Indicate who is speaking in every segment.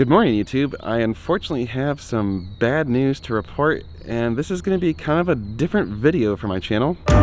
Speaker 1: Good morning, YouTube. I unfortunately have some bad news to report, and this is going to be kind of a different video for my channel.
Speaker 2: So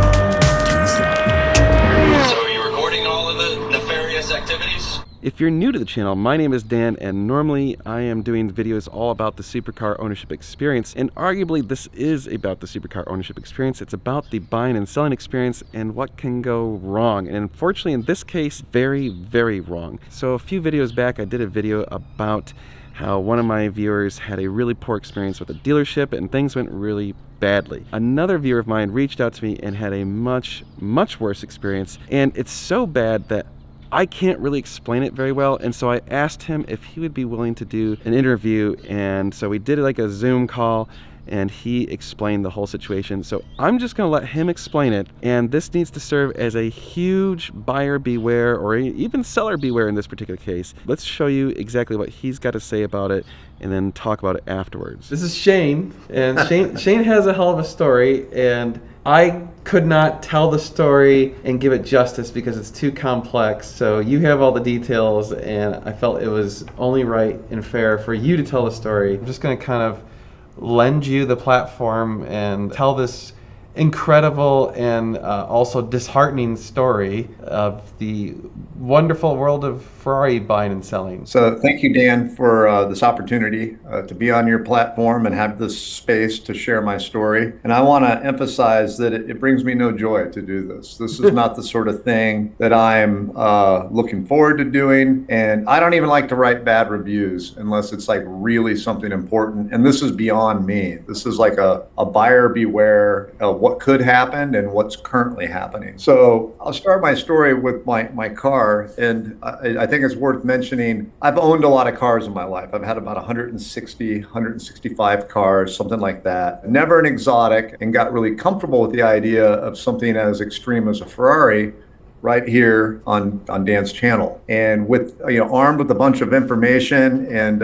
Speaker 2: are you recording all of the nefarious activities?
Speaker 1: If you're new to the channel, my name is Dan, and normally I am doing videos all about the supercar ownership experience, and arguably this is about the supercar ownership experience. It's about the buying and selling experience and what can go wrong, and unfortunately in this case, very, very wrong. So a few videos back I did a video about how one of my viewers had a really poor experience with a dealership and things went really badly. Another viewer of mine reached out to me and had a much, much worse experience, and it's so bad that I can't really explain it very well, and so I asked him if he would be willing to do an interview, and so we did like a Zoom call and he explained the whole situation. So I'm just gonna let him explain it, and this needs to serve as a huge buyer beware, or even seller beware in this particular case. Let's show you exactly what he's got to say about it and then talk about it afterwards.
Speaker 3: This is Shane, and Shane has a hell of a story, and I could not tell the story and give it justice because it's too complex. So you have all the details, and I felt it was only right and fair for you to tell the story. I'm just going to kind of lend you the platform and tell this incredible and also disheartening story of the wonderful world of Ferrari buying and selling.
Speaker 4: So thank you, Dan, for this opportunity to be on your platform and have this space to share my story. And I want to emphasize that it brings me no joy to do this. This is not the sort of thing that I'm looking forward to doing. And I don't even like to write bad reviews unless it's like really something important. And this is beyond me. This is like a buyer beware of what could happen and what's currently happening. So I'll start my story with my car. And I think it's worth mentioning, I've owned a lot of cars in my life. I've had about 160, 165 cars, something like that. Never an exotic, and got really comfortable with the idea of something as extreme as a Ferrari right here on Dan's channel. And with, armed with a bunch of information, and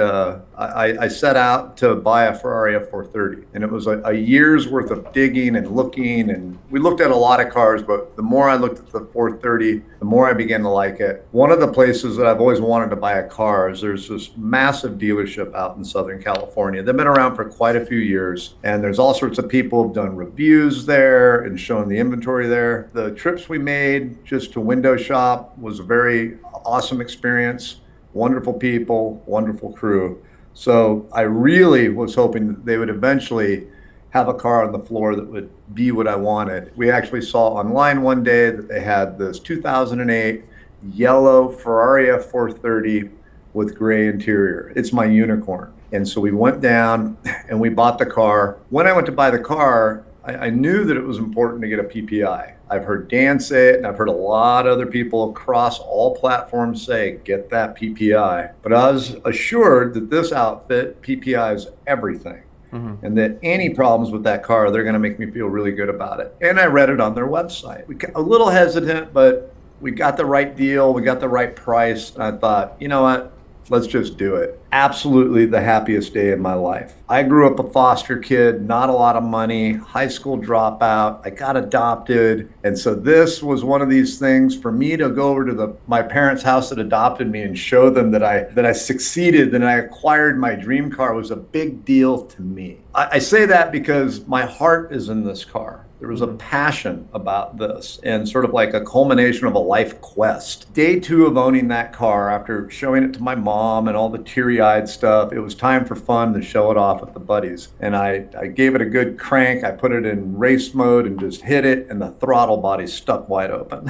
Speaker 4: I set out to buy a Ferrari F430. And it was a year's worth of digging and looking, and we looked at a lot of cars, but the more I looked at the 430, the more I began to like it. One of the places that I've always wanted to buy a car is there's this massive dealership out in Southern California. They've been around for quite a few years, and there's all sorts of people who've done reviews there and shown the inventory there. The trips we made just to window shop was a very awesome experience. Wonderful people, wonderful crew. So I really was hoping that they would eventually have a car on the floor that would be what I wanted. We actually saw online one day that they had this 2008 yellow Ferrari F430 with gray interior. It's my unicorn. And so we went down and we bought the car. When I went to buy the car, I knew that it was important to get a PPI. I've heard Dan say it, and I've heard a lot of other people across all platforms say, get that PPI. But I was assured that this outfit, PPI is everything. Mm-hmm. And that any problems with that car, they're going to make me feel really good about it. And I read it on their website. We got a little hesitant, but we got the right deal. We got the right price. And I thought, you know what? Let's just do it. Absolutely the happiest day of my life. I grew up a foster kid, not a lot of money, high school dropout. I got adopted. And so this was one of these things for me to go over to my parents' house that adopted me and show them that I succeeded, that I acquired my dream car was a big deal to me. I say that because my heart is in this car. There was a passion about this and sort of like a culmination of a life quest. Day 2 of owning that car, after showing it to my mom and all the teary-eyed stuff, it was time for fun to show it off with the buddies. And I gave it a good crank. I put it in race mode and just hit it, and the throttle body stuck wide open.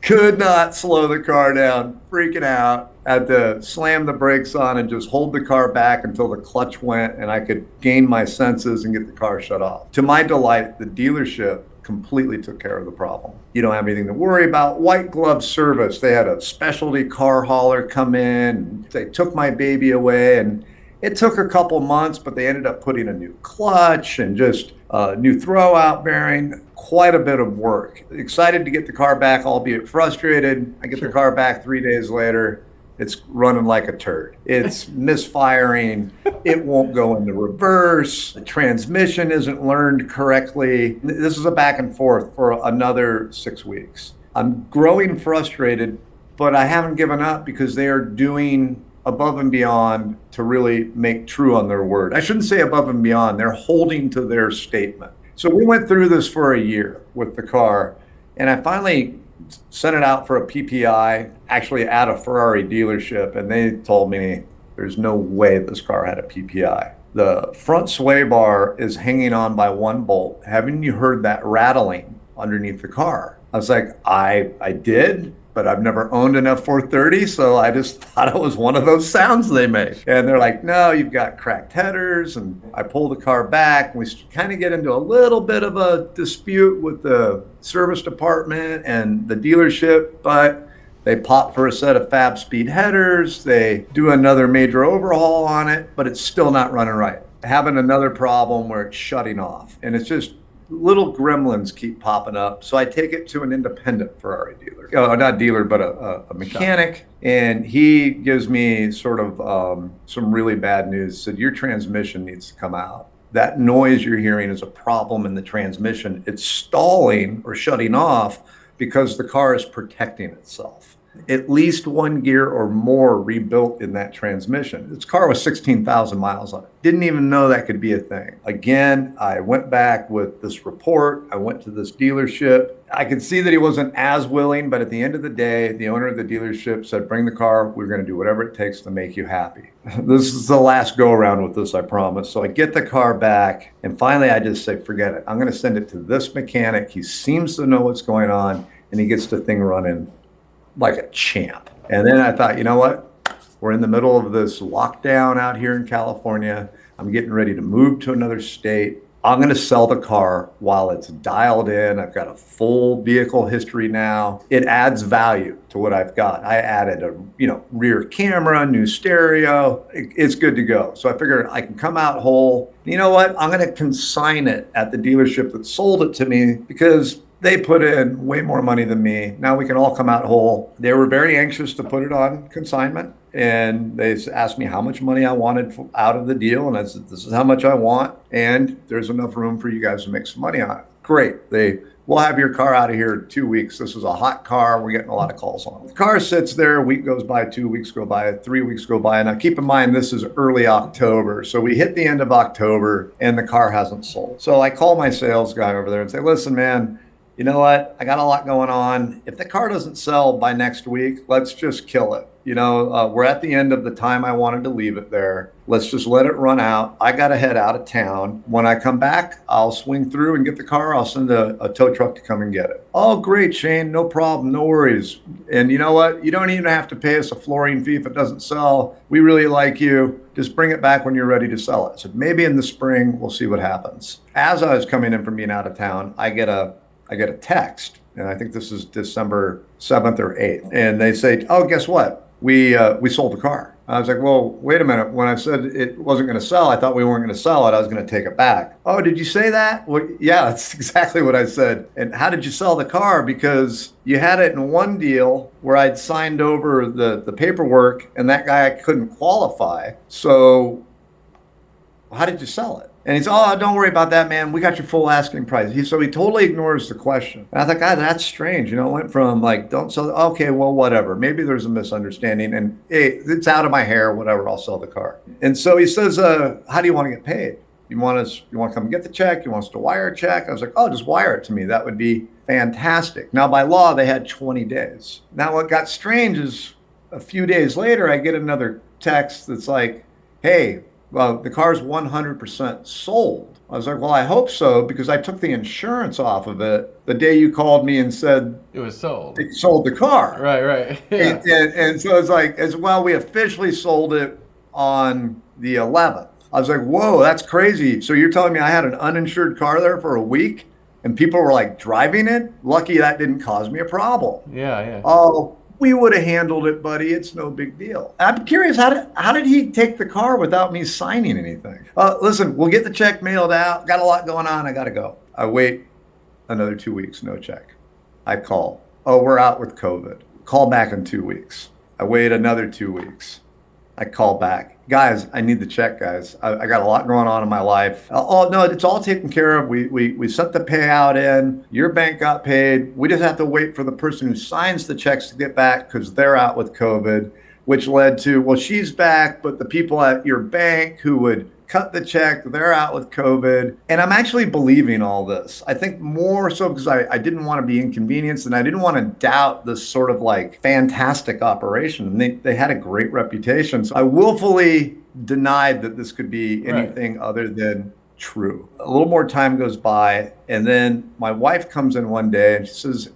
Speaker 4: Could not slow the car down, freaking out. Had to slam the brakes on and just hold the car back until the clutch went and I could gain my senses and get the car shut off. To my delight, the dealership completely took care of the problem. You don't have anything to worry about. White glove service. They had a specialty car hauler come in. They took my baby away, and it took a couple months, but they ended up putting a new clutch and just a new throwout bearing. Quite a bit of work. Excited to get the car back, albeit frustrated. I get the car back 3 days later. It's running like a turd. It's misfiring. It won't go into reverse. The transmission isn't learned correctly. This is a back and forth for another 6 weeks. I'm growing frustrated, but I haven't given up because they are doing above and beyond to really make true on their word. I shouldn't say above and beyond, they're holding to their statement. So we went through this for a year with the car, and I finally sent it out for a PPI, actually at a Ferrari dealership, and they told me there's no way this car had a PPI. The front sway bar is hanging on by one bolt. Haven't you heard that rattling underneath the car? I was like, I did, but I've never owned an F430, so I just thought it was one of those sounds they make. And they're like, no, you've got cracked headers. And I pull the car back, and we kind of get into a little bit of a dispute with the service department and the dealership, but they pop for a set of Fab Speed headers. They do another major overhaul on it, but it's still not running right. Having another problem where it's shutting off, and it's just little gremlins keep popping up. So I take it to an independent Ferrari dealer, not dealer, but a mechanic. And he gives me sort of some really bad news. Said, your transmission needs to come out. That noise you're hearing is a problem in the transmission. It's stalling or shutting off because the car is protecting itself. At least one gear or more rebuilt in that transmission. This car was 16,000 miles on it. Didn't even know that could be a thing. Again, I went back with this report. I went to this dealership. I could see that he wasn't as willing, but at the end of the day, the owner of the dealership said, bring the car. We're going to do whatever it takes to make you happy. This is the last go around with this, I promise. So I get the car back, and finally I just say, forget it. I'm going to send it to this mechanic. He seems to know what's going on, and he gets the thing running like a champ. And then I thought, you know what? We're in the middle of this lockdown out here in California. I'm getting ready to move to another state. I'm going to sell the car while it's dialed in. I've got a full vehicle history now. It adds value to what I've got. I added a rear camera, new stereo. It's good to go. So I figured I can come out whole. You know what? I'm going to consign it at the dealership that sold it to me because they put in way more money than me. Now we can all come out whole. They were very anxious to put it on consignment. And they asked me how much money I wanted out of the deal. And I said, this is how much I want. And there's enough room for you guys to make some money on it. Great. We'll have your car out of here in 2 weeks. This is a hot car. We're getting a lot of calls on it. The car sits there. A week goes by, 2 weeks go by, 3 weeks go by. Now keep in mind, this is early October. So we hit the end of October and the car hasn't sold. So I call my sales guy over there and say, listen, man, you know what? I got a lot going on. If the car doesn't sell by next week, let's just kill it. We're at the end of the time I wanted to leave it there. Let's just let it run out. I got to head out of town. When I come back, I'll swing through and get the car. I'll send a tow truck to come and get it. Oh, great, Shane. No problem. No worries. And you know what? You don't even have to pay us a flooring fee if it doesn't sell. We really like you. Just bring it back when you're ready to sell it. So maybe in the spring, we'll see what happens. As I was coming in from being out of town, I get a text, and I think this is December 7th or 8th. And they say, oh, guess what? We sold the car. I was like, well, wait a minute. When I said it wasn't going to sell, I thought we weren't going to sell it. I was going to take it back. Oh, did you say that? Well, yeah, that's exactly what I said. And how did you sell the car? Because you had it in one deal where I'd signed over the paperwork, and that guy couldn't qualify. So how did you sell it? And he said, oh, don't worry about that, man. We got your full asking price. So he totally ignores the question. And I thought, God, that's strange. It went from like, don't sell. Okay, well, whatever. Maybe there's a misunderstanding. And hey, it's out of my hair, whatever. I'll sell the car. And so he says, how do you want to get paid? You want to come and get the check? You want us to wire a check? I was like, oh, just wire it to me. That would be fantastic. Now, by law, they had 20 days. Now, what got strange is a few days later, I get another text that's like, hey, well, the car's 100% sold. I was like, well, I hope so, because I took the insurance off of it the day you called me and said
Speaker 3: it was sold.
Speaker 4: It sold the car.
Speaker 3: Right. Yeah.
Speaker 4: And so it's like, as well, we officially sold it on the 11th. I was like, whoa, that's crazy. So you're telling me I had an uninsured car there for a week and people were like driving it? Lucky that didn't cause me a problem.
Speaker 3: Yeah.
Speaker 4: Oh, we would have handled it, buddy. It's no big deal. I'm curious, how did he take the car without me signing anything? Listen, we'll get the check mailed out. Got a lot going on. I got to go. I wait another 2 weeks, no check. I call. Oh, we're out with COVID. Call back in 2 weeks. I wait another 2 weeks. I call back. Guys, I need the check, guys. I got a lot going on in my life. Oh, no, it's all taken care of. We sent the payout in. Your bank got paid. We just have to wait for the person who signs the checks to get back because they're out with COVID. which led to, well, she's back, but the people at your bank who would cut the check, they're out with COVID. And I'm actually believing all this. I think more so because I didn't want to be inconvenienced and I didn't want to doubt this sort of like fantastic operation. And they had a great reputation. So I willfully denied that this could be anything other than true. A little more time goes by, and then my wife comes in one day and she says,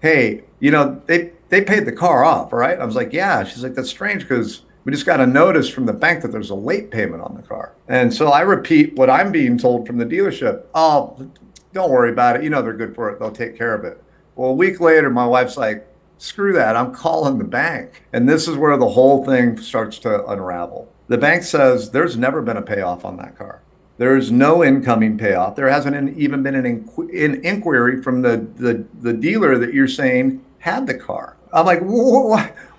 Speaker 4: hey, they paid the car off, right? I was like, yeah. She's like, that's strange because we just got a notice from the bank that there's a late payment on the car. And so I repeat what I'm being told from the dealership. Oh, don't worry about it. They're good for it. They'll take care of it. Well, a week later, my wife's like, screw that. I'm calling the bank. And this is where the whole thing starts to unravel. The bank says there's never been a payoff on that car. There's no incoming payoff. There hasn't even been an inquiry from the dealer that you're saying had the car. I'm like,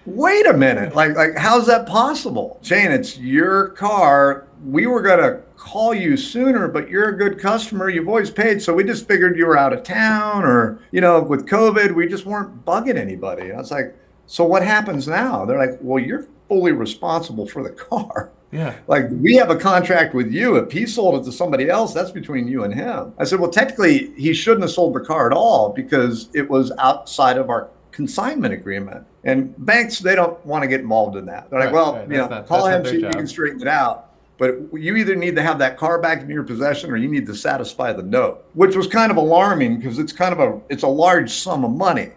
Speaker 4: wait a minute. Like, how's that possible? Shane, it's your car. We were going to call you sooner, but you're a good customer. You've always paid. So we just figured you were out of town or, with COVID, we just weren't bugging anybody. I was like, so what happens now? They're like, well, you're fully responsible for the car.
Speaker 3: Yeah.
Speaker 4: Like, we have a contract with you. If he sold it to somebody else, that's between you and him. I said, well, technically, he shouldn't have sold the car at all because it was outside of our consignment agreement. And banks, they don't want to get involved in that. They're like, call him, see if you can straighten it out. But you either need to have that car back in your possession or you need to satisfy the note, which was kind of alarming because it's a large sum of money.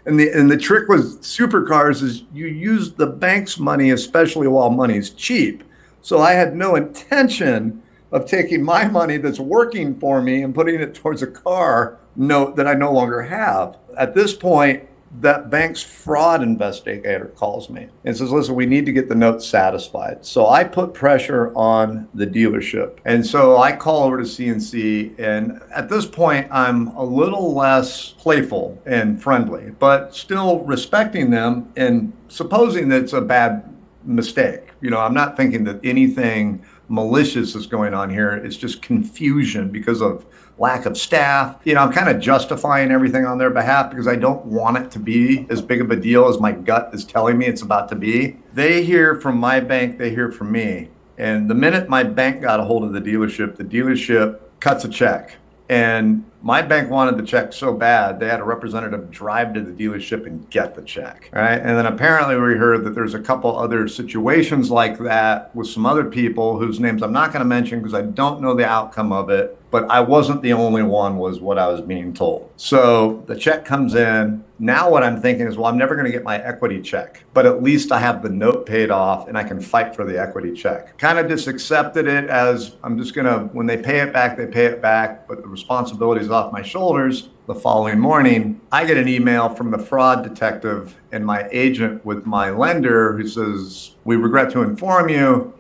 Speaker 4: And the trick with supercars is you use the bank's money, especially while money's cheap. So I had no intention of taking my money that's working for me and putting it towards a car note that I no longer have. At this point, that bank's fraud investigator calls me and says, listen, we need to get the note satisfied. So I put pressure on the dealership. And so I call over to CNC. And at this point, I'm a little less playful and friendly, but still respecting them and supposing that it's a bad mistake. I'm not thinking that anything malicious is going on here. It's just confusion because of lack of staff. I'm kind of justifying everything on their behalf because I don't want it to be as big of a deal as my gut is telling me it's about to be. They hear from my bank, they hear from me. And the minute my bank got a hold of the dealership cuts a check. And my bank wanted the check so bad, they had a representative drive to the dealership and get the check, right? And then apparently we heard that there's a couple other situations like that with some other people whose names I'm not going to mention because I don't know the outcome of it, but I wasn't the only one was what I was being told. So the check comes in. Now what I'm thinking is, well, I'm never going to get my equity check, but at least I have the note paid off and I can fight for the equity check. Kind of just accepted it as I'm just going to, when they pay it back, they pay it back, but the responsibility is off my shoulders. The following morning, I get an email from the fraud detective and my agent with my lender who says, we regret to inform you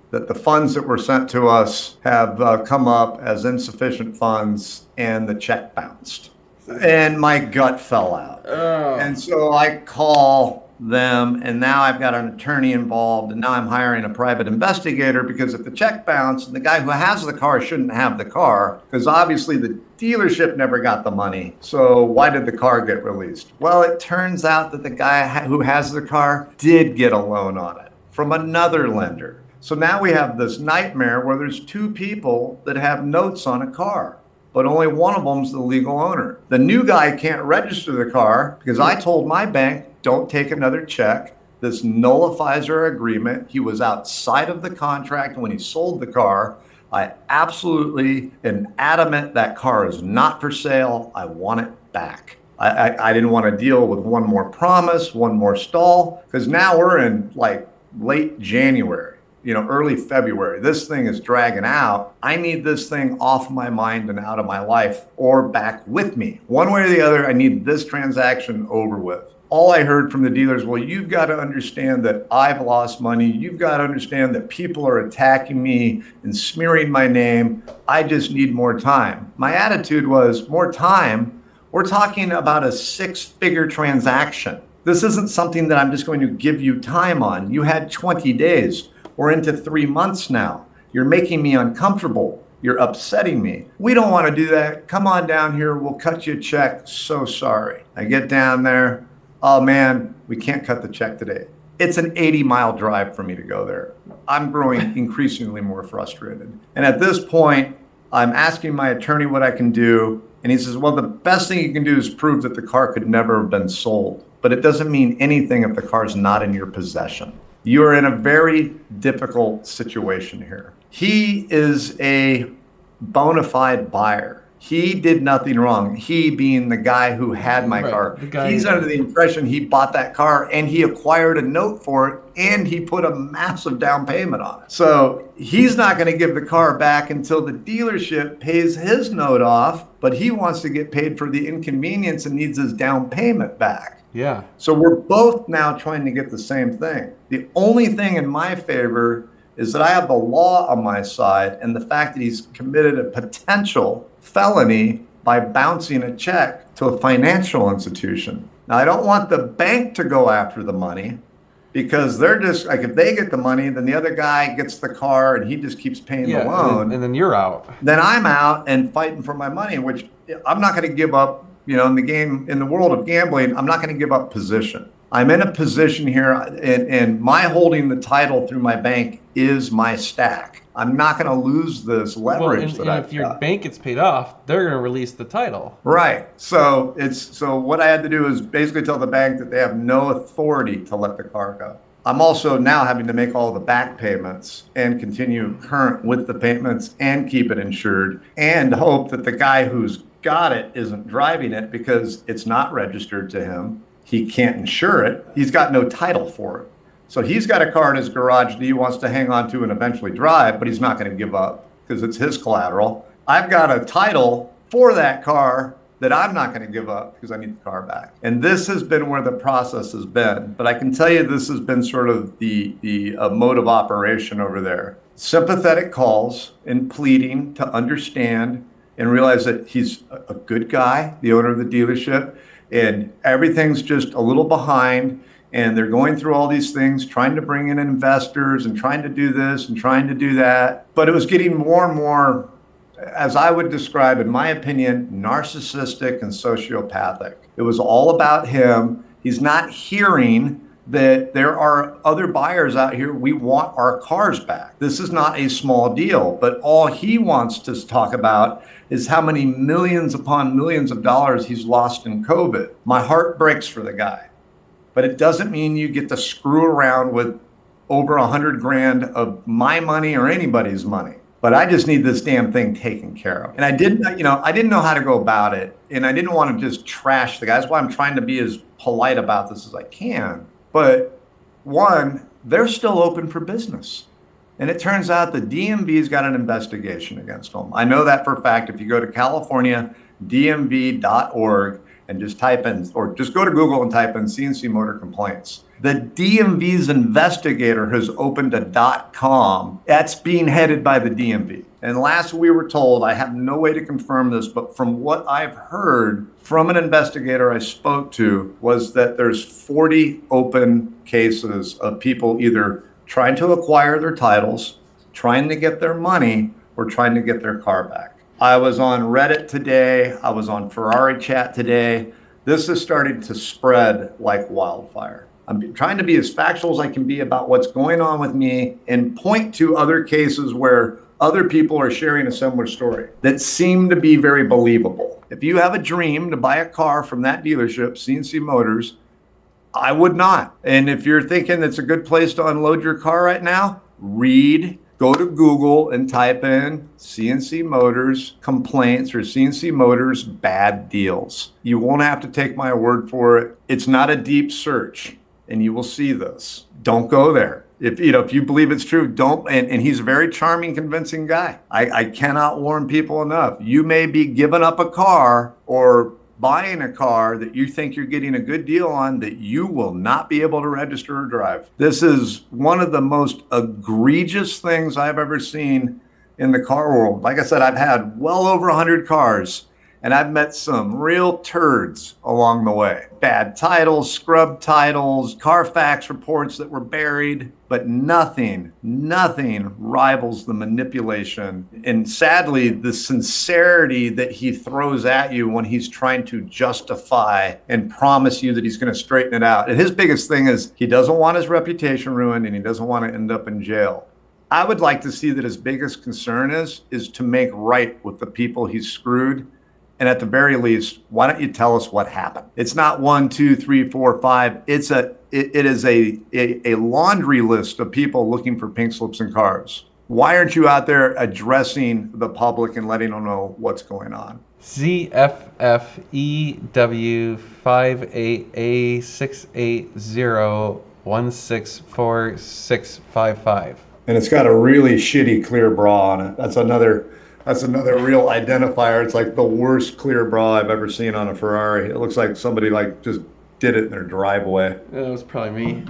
Speaker 4: that the funds that were sent to us have come up as insufficient funds and the check bounced. And my gut fell out.
Speaker 3: Oh.
Speaker 4: And so I call them, and now I've got an attorney involved, and now I'm hiring a private investigator because if the check bounced, and the guy who has the car shouldn't have the car, because obviously the dealership never got the money. So why did the car get released? Well, it turns out that the guy who has the car did get a loan on it from another lender. So now we have this nightmare where there's two people that have notes on a car, but only one of them's the legal owner. The new guy can't register the car because I told my bank, don't take another check. This nullifies our agreement. He was outside of the contract when he sold the car. I absolutely am adamant that car is not for sale. I want it back. I didn't want to deal with one more promise, one more stall, because now we're in like late January. Early February. This thing is dragging out. I need this thing off my mind and out of my life or back with me. One way or the other, I need this transaction over with. All I heard from the dealers, well, you've got to understand that I've lost money. You've got to understand that people are attacking me and smearing my name. I just need more time. My attitude was, more time? We're talking about a 6-figure transaction. This isn't something that I'm just going to give you time on. You had 20 days. We're into 3 months now. You're making me uncomfortable. You're upsetting me. We don't want to do that. Come on down here. We'll cut you a check. So sorry. I get down there. Oh man, we can't cut the check today. It's an 80-mile drive for me to go there. I'm growing increasingly more frustrated. And at this point, I'm asking my attorney what I can do. And he says, well, the best thing you can do is prove that the car could never have been sold. But it doesn't mean anything if the car's not in your possession. You are in a very difficult situation here. He is a bona fide buyer. He did nothing wrong. He being the guy who had my car. He's under the impression he bought that car and he acquired a note for it and he put a massive down payment on it. So he's not going to give the car back until the dealership pays his note off, but he wants to get paid for the inconvenience and needs his down payment back.
Speaker 3: Yeah.
Speaker 4: So we're both now trying to get the same thing. The only thing in my favor is that I have the law on my side and the fact that he's committed a potential felony by bouncing a check to a financial institution. Now, I don't want the bank to go after the money because they're just like, if they get the money, then the other guy gets the car and he just keeps paying the loan.
Speaker 3: And then you're out.
Speaker 4: Then I'm out and fighting for my money, which I'm not going to give up. You know, in the game, in the world of gambling, I'm not going to give up position. I'm in a position here, and my holding the title through my bank is my stack. I'm not going to lose this leverage that I've got.
Speaker 3: If your bank gets paid off, they're going to release the title.
Speaker 4: Right. So what I had to do is basically tell the bank that they have no authority to let the car go. I'm also now having to make all the back payments and continue current with the payments and keep it insured and hope that the guy who's got it isn't driving it because it's not registered to him. He can't insure it. He's got no title for it. So he's got a car in his garage that he wants to hang on to and eventually drive, but he's not going to give up because it's his collateral. I've got a title for that car that I'm not going to give up because I need the car back. And this has been where the process has been. But I can tell you this has been sort of the mode of operation over there. Sympathetic calls and pleading to understand and realize that he's a good guy, the owner of the dealership, and everything's just a little behind, and they're going through all these things, trying to bring in investors and trying to do this and trying to do that. But it was getting more and more, as I would describe, in my opinion, narcissistic and sociopathic. It was all about him. He's not hearing that there are other buyers out here. We want our cars back. This is not a small deal, but all he wants to talk about is how many millions upon millions of dollars he's lost in COVID. My heart breaks for the guy, but it doesn't mean you get to screw around with over $100,000 of my money or anybody's money. But I just need this damn thing taken care of. And I didn't know how to go about it. And I didn't want to just trash the guy. That's why I'm trying to be as polite about this as I can. But one, they're still open for business. And it turns out the DMV's got an investigation against them. I know that for a fact. If you go to CaliforniaDMV.org and just type in, or just go to Google and type in CNC Motor Complaints, the DMV's investigator has opened a .com. That's being headed by the DMV. And last we were told, I have no way to confirm this, but from what I've heard from an investigator I spoke to, was that there's 40 open cases of people either trying to acquire their titles, trying to get their money, or trying to get their car back. I was on Reddit today. I was on Ferrari Chat today. This is starting to spread like wildfire. I'm trying to be as factual as I can be about what's going on with me and point to other cases where other people are sharing a similar story that seem to be very believable. If you have a dream to buy a car from that dealership, CNC Motors, I would not. And if you're thinking it's a good place to unload your car right now, go to Google and type in CNC Motors complaints or CNC Motors bad deals. You won't have to take my word for it. It's not a deep search, and you will see this. Don't go there. If you believe it's true, don't. And he's a very charming, convincing guy. I cannot warn people enough. You may be giving up a car or buying a car that you think you're getting a good deal on that you will not be able to register or drive. This is one of the most egregious things I've ever seen in the car world. Like I said, I've had well over 100 cars, And I've met some real turds along the way. Bad titles, scrub titles, Carfax reports that were buried, but nothing rivals the manipulation and sadly the sincerity that he throws at you when he's trying to justify and promise you that he's going to straighten it out. And his biggest thing is he doesn't want his reputation ruined and he doesn't want to end up in jail. I would like to see that his biggest concern is to make right with the people he's screwed. And at the very least, why don't you tell us what happened? It's not 1, 2, 3, 4, 5. It is a laundry list of people looking for pink slips in cars. Why aren't you out there addressing the public and letting them know what's going on?
Speaker 3: ZFFEW58A680164655.
Speaker 4: And it's got a really shitty clear bra on it. That's another real identifier. It's like the worst clear bra I've ever seen on a Ferrari. It looks like somebody like just did it in their driveway.
Speaker 3: That was probably me.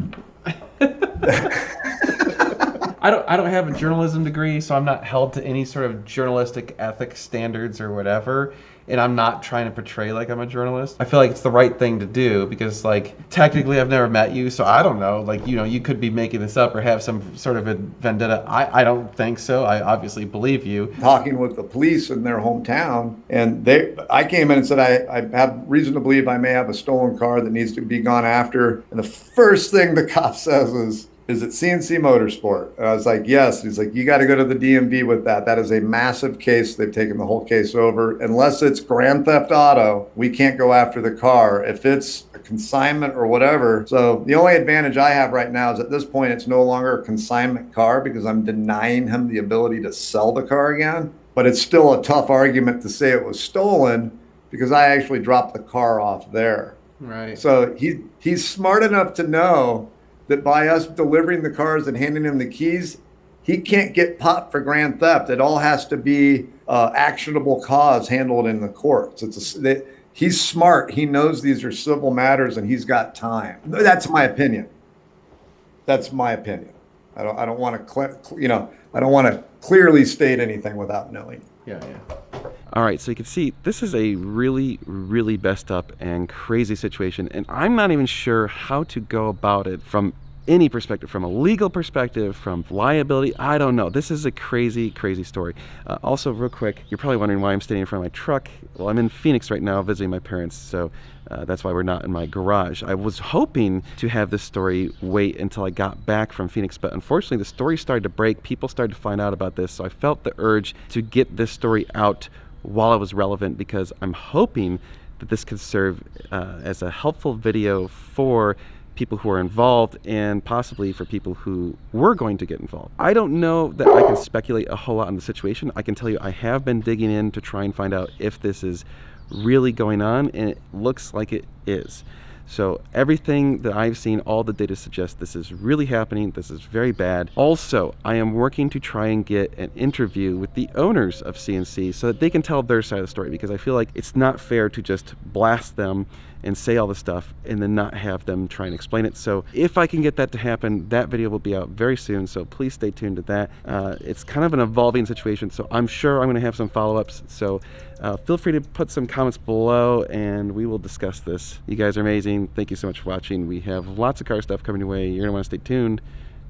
Speaker 3: I don't have a journalism degree, so I'm not held to any sort of journalistic ethics standards or whatever. And I'm not trying to portray like I'm a journalist. I feel like it's the right thing to do because, like, technically I've never met you, so I don't know. Like, you know, you could be making this up or have some sort of a vendetta. I don't think so. I obviously believe you.
Speaker 4: Talking with the police in their hometown, and I came in and said, I have reason to believe I may have a stolen car that needs to be gone after. And the first thing the cop says is it CNC Motorsport? And I was like, yes. He's like, you got to go to the DMV with that. That is a massive case. They've taken the whole case over. Unless it's Grand Theft Auto, we can't go after the car. If it's a consignment or whatever. So the only advantage I have right now is at this point, it's no longer a consignment car because I'm denying him the ability to sell the car again. But it's still a tough argument to say it was stolen because I actually dropped the car off there.
Speaker 3: Right.
Speaker 4: So he's smart enough to know that by us delivering the cars and handing him the keys, he can't get popped for grand theft. It all has to be actionable cause handled in the courts. He's smart. He knows these are civil matters and he's got time. That's my opinion. That's my opinion. I don't want to clearly state anything without knowing.
Speaker 3: Yeah.
Speaker 1: All right, so you can see this is a really, really messed up and crazy situation, and I'm not even sure how to go about it from any perspective, from a legal perspective, from liability. I don't know. This is a crazy, crazy story. Also, real quick, you're probably wondering why I'm standing in front of my truck. Well, I'm in Phoenix right now visiting my parents, so that's why we're not in my garage. I was hoping to have this story wait until I got back from Phoenix, but unfortunately the story started to break. People started to find out about this, so I felt the urge to get this story out while it was relevant because I'm hoping that this could serve as a helpful video for people who are involved and possibly for people who were going to get involved. I don't know that I can speculate a whole lot on the situation. I can tell you I have been digging in to try and find out if this is really going on, and it looks like it is. So everything that I've seen, all the data suggests this is really happening. This is very bad. Also, I am working to try and get an interview with the owners of CNC so that they can tell their side of the story, because I feel like it's not fair to just blast them and say all this stuff and then not have them try and explain it. So if I can get that to happen, that video will be out very soon, so please stay tuned to that. It's kind of an evolving situation, so I'm sure I'm going to have some follow-ups, so feel free to put some comments below and we will discuss this. You guys are amazing. Thank you so much for watching. We have lots of car stuff coming your way. You're going to want to stay tuned.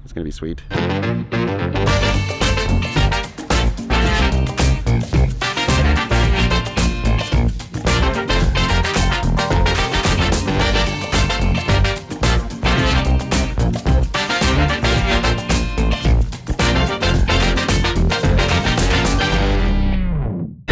Speaker 1: It's going to be sweet.